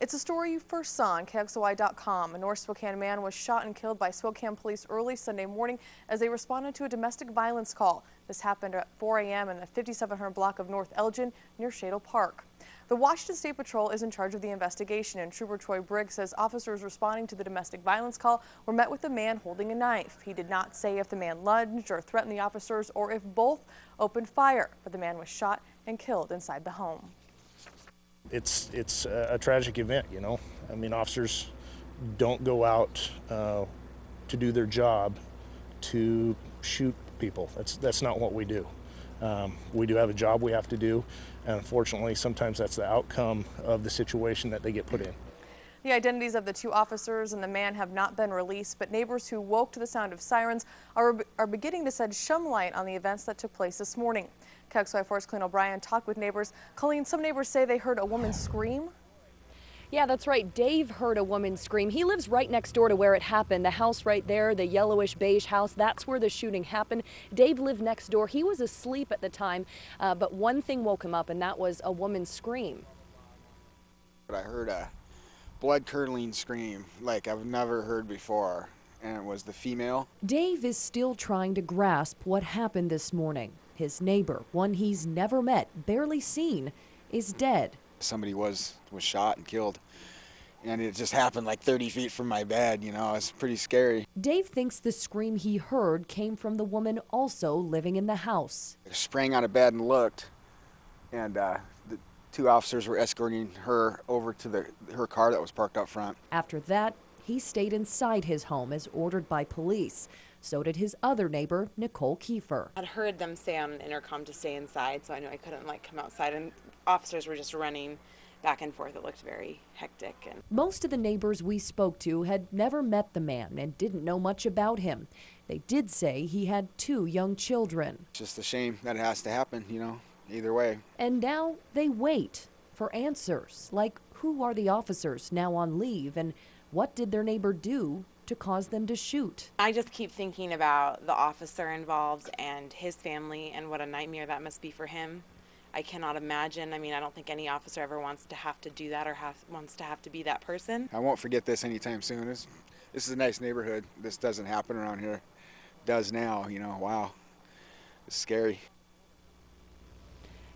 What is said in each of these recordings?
It's a story you first saw on KXLY.com. A North Spokane man was shot and killed by Spokane Police early Sunday morning as they responded to a domestic violence call. This happened at 4 a.m. in the 5700 block of North Elgin near Shadle Park. The Washington State Patrol is in charge of the investigation, and Trooper Troy Briggs says officers responding to the domestic violence call were met with a man holding a knife. He did not say if the man lunged or threatened the officers or if both opened fire, but the man was shot and killed inside the home. It's a tragic event, you know. I mean, officers don't go out to do their job to shoot people. That's not what we do. We do have a job we have to do, and unfortunately, sometimes that's the outcome of the situation that they get put in. The identities of the two officers and the man have not been released, but neighbors who woke to the sound of sirens are beginning to shed some light on the events that took place this morning. KXLY4's Colleen O'Brien talked with neighbors. Colleen, some neighbors say they heard a woman scream. Yeah, that's right. Dave heard a woman scream. He lives right next door to where it happened. The house right there, the yellowish beige house, that's where the shooting happened. Dave lived next door. He was asleep at the time, but one thing woke him up, and that was a woman scream. I heard a blood-curdling scream like I've never heard before, and it was the female. Dave is still trying to grasp what happened this morning. His neighbor, one he's never met, barely seen, is dead. Somebody was shot and killed, and it just happened like 30 feet from my bed. You know, it's pretty scary. Dave thinks the scream he heard came from the woman also living in the house. I sprang out of bed and looked, and the two officers were escorting her over to her car that was parked up front. After that, he stayed inside his home as ordered by police. So did his other neighbor, Nicole Kiefer. I'd heard them say on an intercom to stay inside, so I knew I couldn't come outside, and officers were just running back and forth. It looked very hectic. And most of the neighbors we spoke to had never met the man and didn't know much about him. They did say he had 2 young children. It's just a shame that it has to happen, you know, either way. And now they wait for answers, like who are the officers now on leave and what did their neighbor do to cause them to shoot. I just keep thinking about the officer involved and his family and what a nightmare that must be for him. I cannot imagine. I mean, I don't think any officer ever wants to have to do that or wants to have to be that person. I won't forget this anytime soon. This is a nice neighborhood. This doesn't happen around here. It does now, you know. Wow. It's scary.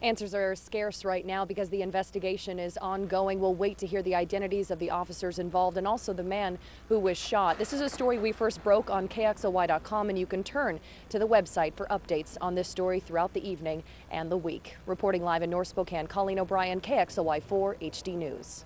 Answers are scarce right now because the investigation is ongoing. We'll wait to hear the identities of the officers involved and also the man who was shot. This is a story we first broke on KXLY.com, and you can turn to the website for updates on this story throughout the evening and the week. Reporting live in North Spokane, Colleen O'Brien, KXLY4 HD News.